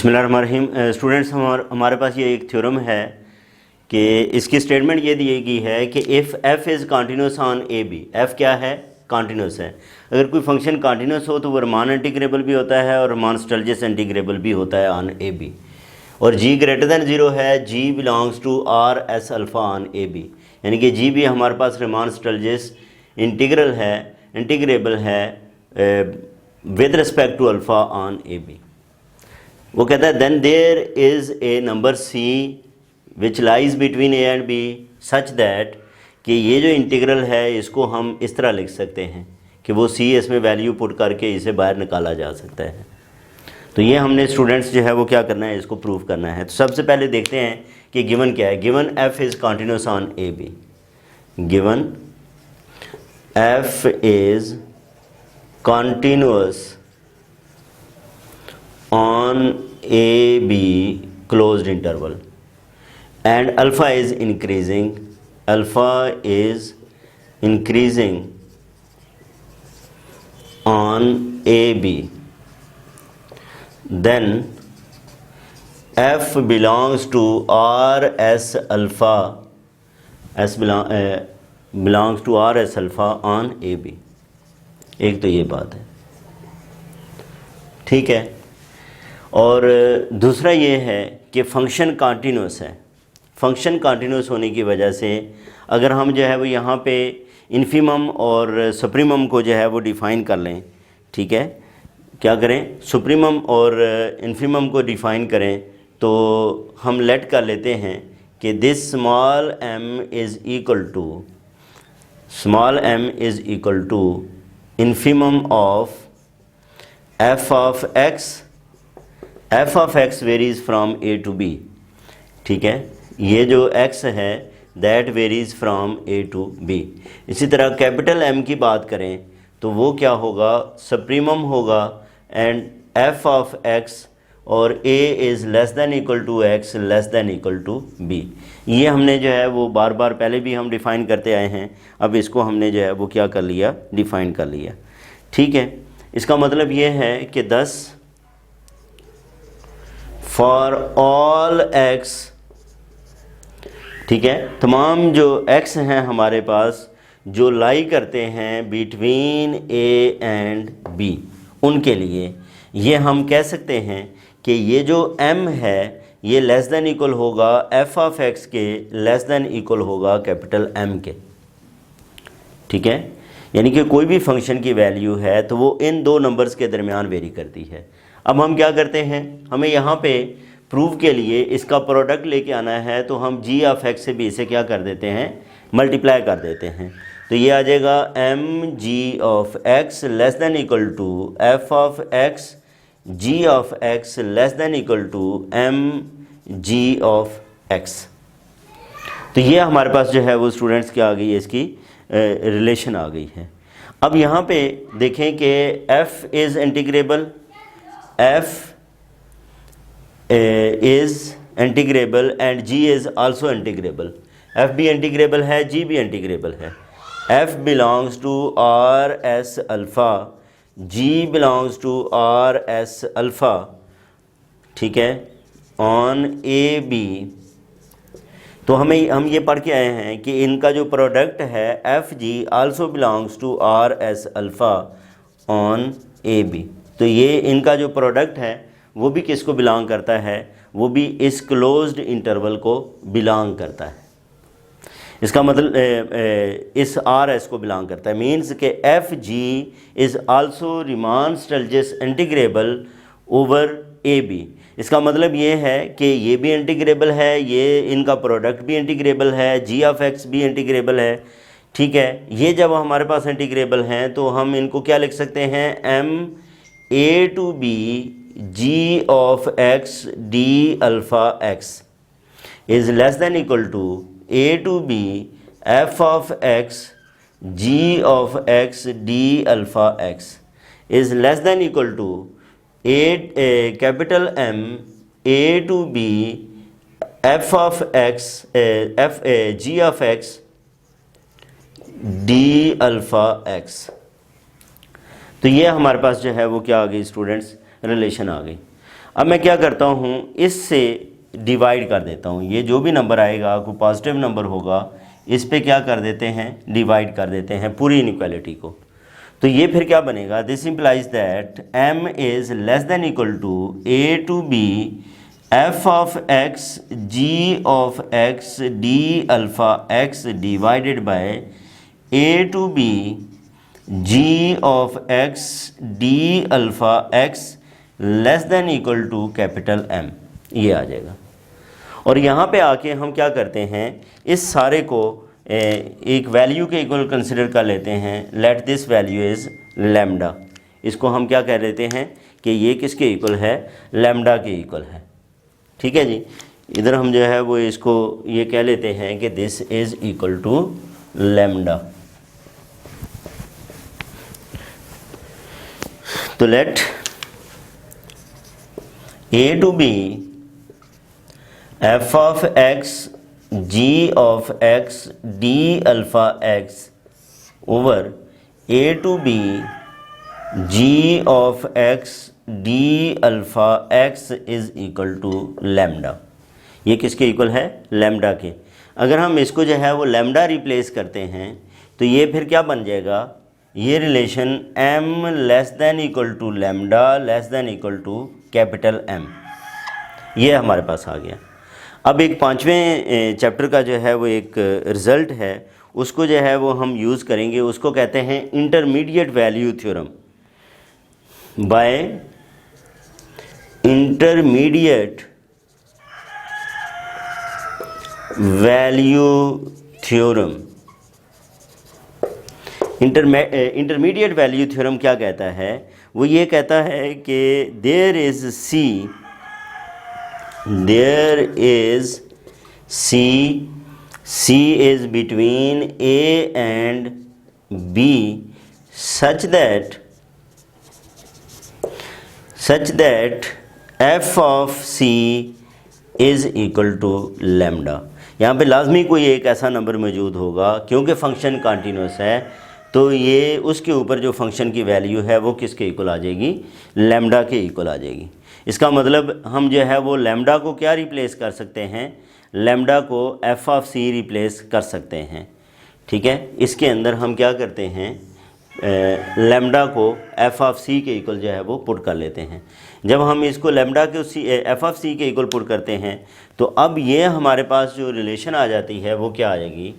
बिस्मिल्लाहिर्रहमानिर्रहीम। स्टूडेंट्स, हमारे पास ये एक थ्योरम है कि इसकी स्टेटमेंट ये दी गई है कि if F is continuous on A B. F क्या है? कॉन्टीन्यूस है। अगर कोई फंक्शन कॉन्टीन्यूस हो तो वो रमान इंटीग्रेबल भी होता है और रमान स्टर्जियस इंटीग्रेबल भी होता है ऑन ए बी। और जी ग्रेटर दैन ज़ीरो है, G belongs to R S alpha on A B, यानी कि जी भी हमारे पास रमान स्टर्जियस इंटीग्रेबल है with respect to alpha on A B. वो कहता है then there is a number C which lies between A and B such that कि ये जो इंटीग्रल है इसको हम इस तरह लिख सकते हैं कि वो सी इसमें वैल्यू पुट करके इसे बाहर निकाला जा सकता है। तो ये हमने स्टूडेंट्स जो है वो क्या करना है, इसको प्रूव करना है। तो सबसे पहले देखते हैं कि गिवन क्या है। Given F is continuous on A B. Given F is continuous on a b closed interval and alpha is increasing on a b, then f belongs to r s alpha belongs to r s alpha on a b। एक तो ये बात है, ठीक है। और दूसरा ये है कि फ़ंक्शन कॉन्टीन्यूस है। फ़ंक्शन कॉन्टीन्यूस होने की वजह से अगर हम जो है वो यहाँ पे इन्फीमम और सुप्रीमम को जो है वो डिफ़ाइन कर लें, ठीक है, क्या करें, सुप्रीमम और इन्फीमम को डिफ़ाइन करें तो हम लेट कर लेते हैं कि this small m is equal to infimum of f of x varies from a to b, ठीक है। ये जो x है that varies from a to b। इसी तरह कैपिटल M की बात करें तो वो क्या होगा, सप्रीमम होगा एंड f ऑफ x और a is less than equal to x less than equal to b। ये हमने जो है वो बार बार पहले भी हम डिफ़ाइन करते आए हैं, अब इसको हमने जो है वो क्या कर लिया, डिफ़ाइन कर लिया, ठीक है। इसका मतलब ये है कि 10 फॉर ऑल x, ठीक है, तमाम जो x हैं हमारे पास जो लाई करते हैं बिटवीन a एंड b, उनके लिए ये हम कह सकते हैं कि ये जो m है ये लेस दैन इक्वल होगा f ऑफ x के, लेस दैन इक्वल होगा कैपिटल M के, ठीक है। यानी कि कोई भी फंक्शन की वैल्यू है तो वो इन दो नंबर्स के दरमियान वेरी करती है। अब हम क्या करते हैं, हमें यहाँ पे प्रूफ के लिए इसका प्रोडक्ट लेके आना है तो हम g ऑफ x से भी इसे क्या कर देते हैं, मल्टीप्लाई कर देते हैं। तो ये आ जाएगा m g of x less than equal to f of x g of x less than equal to m g of x। तो ये हमारे पास जो है वो स्टूडेंट्स क्या आ गई है, इसकी रिलेशन आ गई है। अब यहाँ पे देखें कि f is integrable, f is integrable and g is also integrable. f भी इंटीग्रेबल है, g भी इंटीग्रेबल है। f belongs to r s alpha, g belongs to r s alpha, ठीक है, ऑन a b। तो हम ये पढ़ के आए हैं कि इनका जो प्रोडक्ट है F G also belongs to R S alpha on A B. तो ये इनका जो प्रोडक्ट है वो भी किसको बिलोंग करता है, वो भी इस क्लोज्ड इंटरवल को बिलोंग करता है। इसका मतलब इस आर एस को बिलोंग करता है, मीन्स कि F G is also Riemann Stieltjes integrable over A B. इसका मतलब ये है कि ये भी इंटीग्रेबल है, ये इनका प्रोडक्ट भी इंटीग्रेबल है, जी ऑफ एक्स भी इंटीग्रेबल है, ठीक है। ये जब हमारे पास इंटीग्रेबल हैं तो हम इनको क्या लिख सकते हैं, M A to B G of X D alpha X is less than equal to A to B F of X G of X D alpha X is less than equal to capital M a to b f of x g of x d alpha x। तो ये हमारे पास जो है वो क्या आ गई students, relation आ गई। अब मैं क्या करता हूँ, इससे डिवाइड कर देता हूँ। ये जो भी नंबर आएगा, कोई पॉजिटिव नंबर होगा, इस पे क्या कर देते हैं, डिवाइड कर देते हैं पूरी इनइक्वालिटी को। तो ये फिर क्या बनेगा, this implies that m is less than equal to a to b f of x g of x d alpha x divided by a to b g of x d alpha x less than equal to capital M, ये आ जाएगा। और यहाँ पे आके हम क्या करते हैं, इस सारे को एक वैल्यू के इक्वल कंसिडर कर लेते हैं। Let this value is lambda. इसको हम क्या कह देते हैं कि ये किसके इक्वल है, लैम्डा के इक्वल है। ठीक है जी। इधर हम जो है वो इसको ये कह लेते हैं कि this is equal to lambda. तो let a to b f of x g of x d alpha x over a to b g of x d alpha x is equal to lambda. ये किसके equal है, lambda के। अगर हम इसको जो है वो लैम्डा रिप्लेस करते हैं तो ये फिर क्या बन जाएगा, ये relation m less than equal to lambda less than equal to capital M, ये हमारे पास आ गया। अब एक 5वें चैप्टर का जो है वो एक रिज़ल्ट है, उसको जो है वो हम यूज़ करेंगे। उसको कहते हैं intermediate value theorem. By intermediate value theorem. Intermediate value theorem क्या कहता है, वो ये कहता है कि there is C is between A and B such that f of C is equal to lambda। यहाँ पे लाजमी कोई एक ऐसा नंबर मौजूद होगा, क्योंकि फंक्शन कंटिन्यूस है, तो ये उसके ऊपर जो फंक्शन की वैल्यू है वो किसके इक्वल आ जाएगी, लैम्डा के इक्वल आ जाएगी। इसका मतलब हम जो है वो लैम्डा को क्या रिप्लेस कर सकते हैं, लैम्डा को f ऑफ c रिप्लेस कर सकते हैं। ठीक है, इसके अंदर हम क्या करते हैं, लैम्डा को f ऑफ c के इक्वल जो है वो पुट कर लेते हैं। जब हम इसको लैम्डा को f ऑफ c के इक्वल पुट करते हैं तो अब ये हमारे पास जो रिलेशन आ जाती है वो क्या आ जाएगी,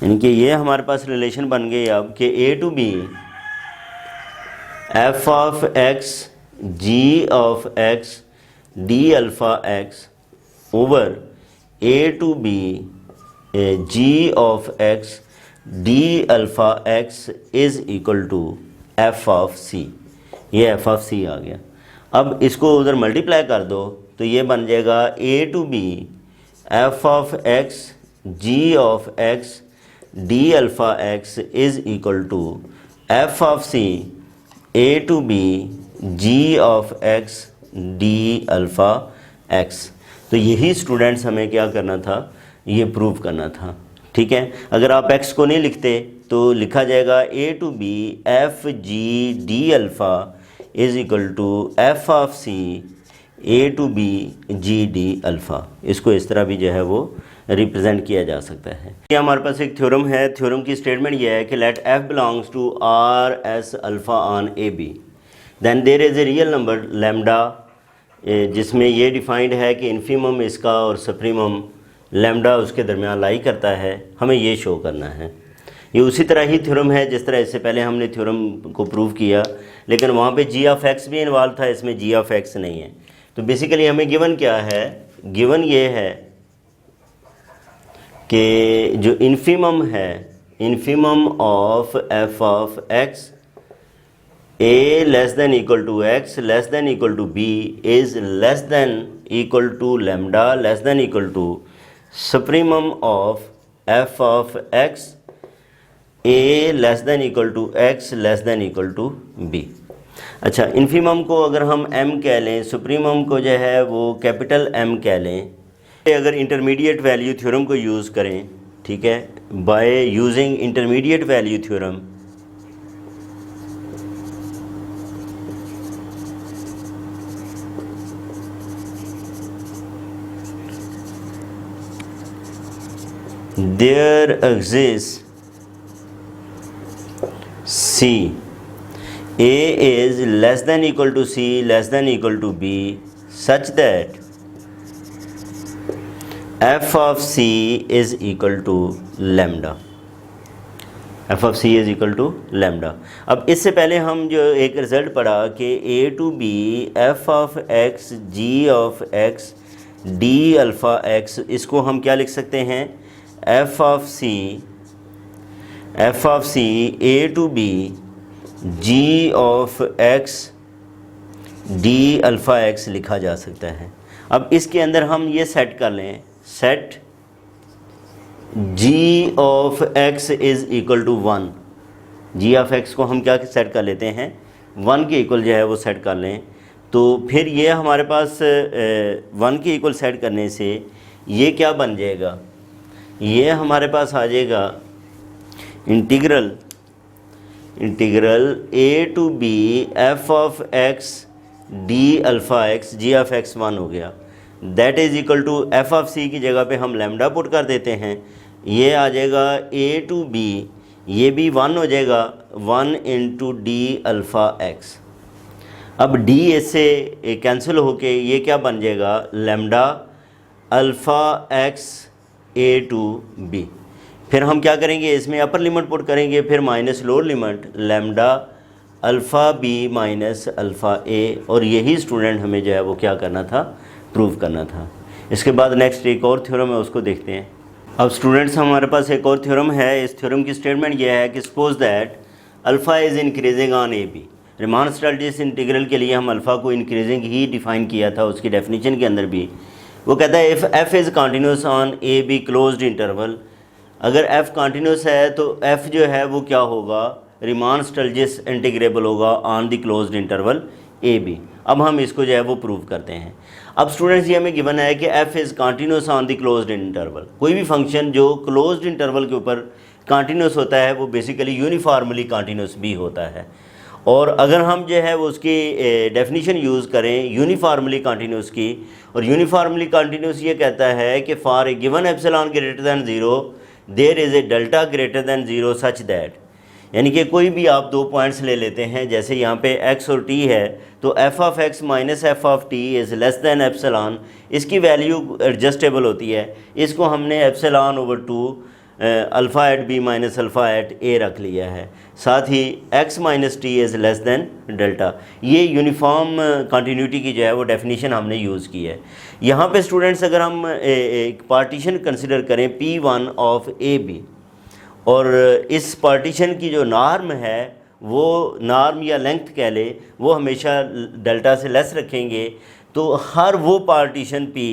यानी कि ये हमारे पास रिलेशन बन गई अब कि a to b f of x g of x d alpha x over a to b g of x d alpha x is equal to f of c। ये f ऑफ c आ गया। अब इसको उधर multiply कर दो तो ये बन जाएगा a to b f of x g of x d alpha x is equal to f of c a to b g of x d alpha x। तो यही स्टूडेंट्स हमें क्या करना था, ये प्रूव करना था। ठीक है, अगर आप x को नहीं लिखते तो लिखा जाएगा a to b f g d alpha is equal to f of c a to b g d alpha. इसको इस तरह भी जो है वो रिप्रेजेंट किया जा सकता है। ये हमारे पास एक थ्योरम है। थ्योरम की स्टेटमेंट ये है कि let f belongs to r s alpha on a b then there is a real number lambda, जिसमें ये डिफाइंड है कि इन्फीमम इसका और सप्रीमम लैम्डा उसके दरमियान लाई करता है। हमें ये शो करना है। ये उसी तरह ही थ्योरम है जिस तरह इससे पहले हमने थ्योरम को प्रूव किया, लेकिन वहाँ पे g ऑफ x भी इन्वॉल्व था, इसमें g ऑफ x नहीं है। तो बेसिकली हमें गिवन क्या है, गिवन ये है कि जो इन्फीमम है, infimum of f of x a less than equal to x less than equal to b is less than equal to lambda less than equal to supremum of f of x a less than equal to x less than equal to b। अच्छा, infimum को अगर हम m कह लें, supremum को जो है वो कैपिटल M कह लें। अगर इंटरमीडिएट वैल्यू थ्योरम को यूज़ करें, ठीक है, by using intermediate value theorem, there exists C, A is less than equal to C less than equal to B such that f of C is equal to lambda, f of C is equal to lambda। अब इससे पहले हम जो एक result पढ़ा कि A to B f of x g of x d alpha x, इसको हम क्या लिख सकते हैं, f of C A to B g of x d alpha x लिखा जा सकता है। अब इसके अंदर हम ये सेट कर लें, set g of x is equal to 1, g of x को हम क्या सेट कर लेते हैं, 1 के इक्वल जो है वो सेट कर लें। तो फिर ये हमारे पास 1 के इक्वल सेट करने से ये क्या बन जाएगा, ये हमारे पास आ जाएगा integral a to b f of x d alpha x g of x 1 हो गया, that is equal to f of c की जगह पे हम लैम्डा पुट कर देते हैं, ये आ जाएगा a to b, ये भी 1 हो जाएगा, 1 इंटू d अल्फ़ा x। अब d इससे कैंसिल होके ये क्या बन जाएगा, lambda alpha x a to b। फिर हम क्या करेंगे, इसमें अपर लिमिट पुट करेंगे, फिर minus lower limit lambda alpha B minus alpha A, और यही स्टूडेंट हमें जो है वो क्या करना था, प्रूव करना था। इसके बाद नेक्स्ट एक और थ्योरम है, उसको देखते हैं। अब स्टूडेंट्स हमारे पास एक और थ्योरम है, इस थ्योरम की स्टेटमेंट यह है कि suppose that alpha is increasing on A B. Riemann Stieltjes integral के लिए हम अल्फ़ा को इंक्रीजिंग ही डिफ़ाइन किया था उसकी डेफिनेशन के अंदर भी। वो कहता है if F is continuous on A b closed interval, अगर f कॉन्टीन्यूस है तो f जो है वो क्या होगा, रिमान स्टाल्टिस इंटीग्रेबल होगा on the closed interval a b. अब हम इसको जो है वो प्रूव करते हैं। अब स्टूडेंट्स ये हमें गिवन है कि f is continuous on the closed interval, कोई भी फंक्शन जो क्लोज्ड इंटरवल के ऊपर कॉन्टीन्यूस होता है वो बेसिकली यूनिफॉर्मली कॉन्टीन्यूस भी होता है। और अगर हम जो है वो उसकी डेफिनेशन यूज़ करें यूनिफॉर्मली कॉन्टीन्यूस की, और यूनिफॉर्मली कॉन्टीन्यूस ये कहता है कि for a given epsilon greater than zero there is a delta greater than zero such that, यानी कि कोई भी आप दो पॉइंट्स ले लेते हैं, जैसे यहाँ पे x और t है, तो f of x minus f of t is less than epsilon, इसकी वैल्यू एडजस्टेबल होती है, इसको हमने epsilon over 2 alpha at b minus alpha at a रख लिया है। साथ ही x minus t is less than delta, ये यूनिफॉर्म कंटिन्यूटी की जो है वो डेफिनेशन हमने यूज़ की है। यहाँ पे स्टूडेंट्स अगर हम एक पार्टीशन कंसिडर करें P1 ऑफ ए बी, और इस पार्टीशन की जो नॉर्म है वो नॉर्म या लेंथ कह ले वो हमेशा डेल्टा से लेस रखेंगे, तो हर वो पार्टीशन P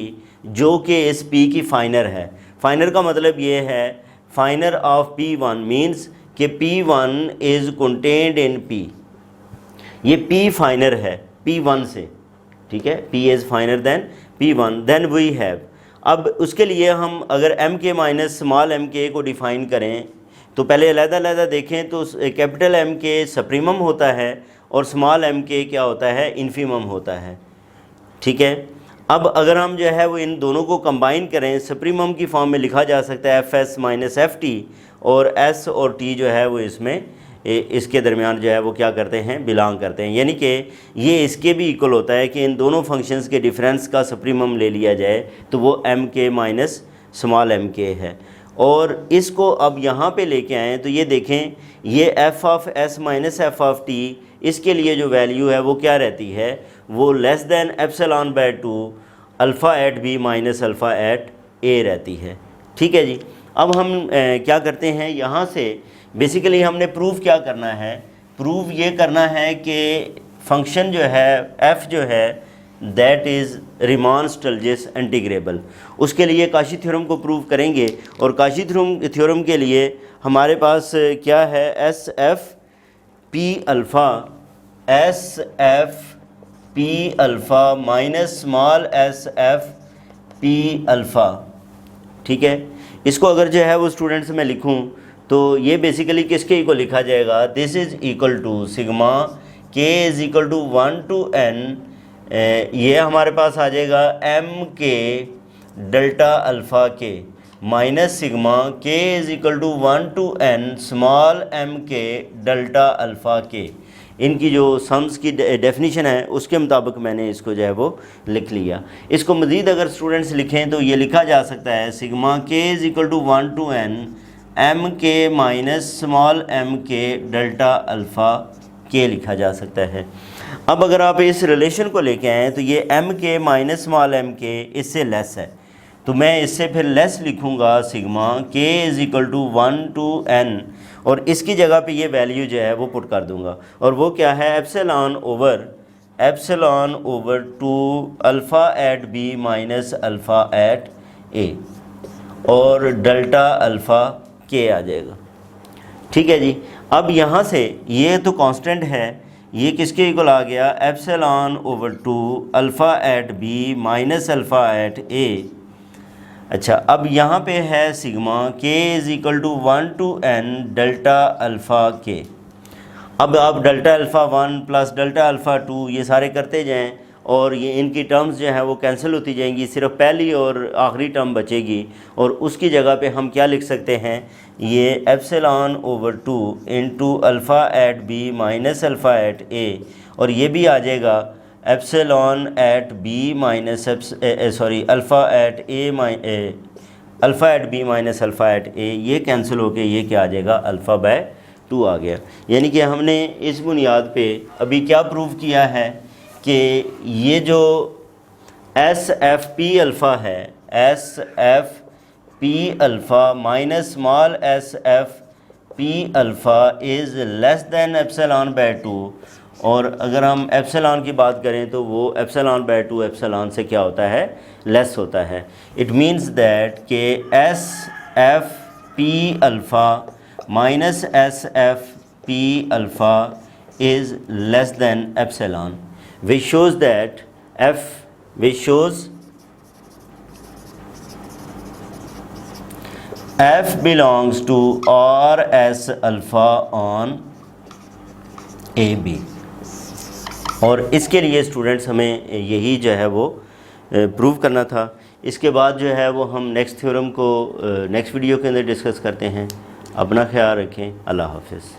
जो कि इस P की फाइनर है, फाइनर का मतलब ये है फाइनर ऑफ P1 मीन्स कि P1 is contained in P, ये P फाइनर है P1 से, ठीक है, P is finer than P1, then we have. अब उसके लिए हम अगर m के माइनस स्मॉल m के को डिफ़ाइन करें तो पहले अलग-अलग देखें, तो कैपिटल M के सप्रीमम होता है और स्मॉल m के क्या होता है, इन्फीमम होता है, ठीक है। अब अगर हम जो है वो इन दोनों को कंबाइन करें, सप्रीमम की फॉर्म में लिखा जा सकता है fs माइनस ft, और s और t जो है वो इसमें इसके दरमियान जो है वो क्या करते हैं, बिलोंग करते हैं, यानी कि ये इसके भी इक्वल होता है कि इन दोनों फंक्शंस के डिफरेंस का सप्रीमम ले लिया जाए तो वो m के माइनस स्मॉल m के है। और इसको अब यहाँ पे लेके आएँ तो ये देखें, ये f of s minus f of t, इसके लिए जो वैल्यू है वो क्या रहती है, वो less than epsilon by 2 alpha at b minus alpha at a रहती है, ठीक है जी। अब हम क्या करते हैं, यहाँ से बेसिकली हमने प्रूव क्या करना है, प्रूव ये करना है कि फंक्शन जो है f जो है that is Riemann Stieltjes integrable. उसके लिए काशी थ्योरम को प्रूव करेंगे, और काशी थ्योरम के लिए हमारे पास क्या है, S F P alpha minus small S F P alpha, ठीक है। इसको अगर जो है वो स्टूडेंट्स में लिखूं तो ये बेसिकली किसके इक्वल लिखा जाएगा, this is equal to sigma के is equal to 1 to n, ये हमारे पास आ जाएगा m के डेल्टा अल्फ़ा के, माइनस सिग्मा के is equal to 1 to n small m के डेल्टा अल्फ़ा के। इनकी जो सम्स की डेफिनेशन है उसके मुताबिक मैंने इसको जो है वो लिख लिया। इसको मज़ीद अगर स्टूडेंट्स लिखें तो ये लिखा जा सकता है सिग्मा के is equal to 1 to n m के माइनस स्मॉल m के डेल्टा अल्फ़ा के लिखा जा सकता है। अब अगर आप इस रिलेशन को लेके आएँ तो ये m के माइनस स्मॉल m के इससे लेस है, तो मैं इससे फिर लेस लिखूँगा सिग्मा के is equal to 1 to n, और इसकी जगह पे ये वैल्यू जो है वो पुट कर दूंगा, और वो क्या है epsilon over 2 alpha at B minus alpha at A, और डेल्टा अल्फ़ा के आ जाएगा। ठीक है जी। अब यहाँ से ये तो कांस्टेंट है, ये किसके इक्वल आ गया epsilon over 2 alpha at B minus alpha at A. अच्छा, अब यहाँ पे है सिग्मा के is equal to 1 to n delta alpha K. अब आप delta alpha 1 plus delta alpha 2 ये सारे करते जाएं और ये इनकी टर्म्स जो हैं वो कैंसिल होती जाएंगी, सिर्फ पहली और आखिरी टर्म बचेगी, और उसकी जगह पे हम क्या लिख सकते हैं, ये epsilon over 2 into alpha at B minus alpha at A, और ये भी आ जाएगा epsilon at B minus alpha at A alpha at B minus alpha at A, ये कैंसिल होके ये क्या आ जाएगा अल्फ़ा बाय 2 आ गया। यानी कि हमने इस बुनियाद पे अभी क्या प्रूव किया है कि ये जो एस एफ पी अल्फ़ा है, S F P alpha minus small S F P alpha is less than epsilon by 2, और अगर हम एप्सिलॉन की बात करें तो वो एप्सिलॉन बाय 2 एप्सिलॉन से क्या होता है लेस होता है। इट मीन्स दैट कि S F P alpha minus S F P alpha is less than epsilon, which shows that f belongs to RS alpha on AB। और इसके लिए स्टूडेंट्स हमें यही जो है वो प्रूव करना था। इसके बाद जो है वो हम नेक्स्ट थ्योरम को नेक्स्ट वीडियो के अंदर डिस्कस करते हैं। अपना ख्याल रखें। अल्लाह हाफ़िज़।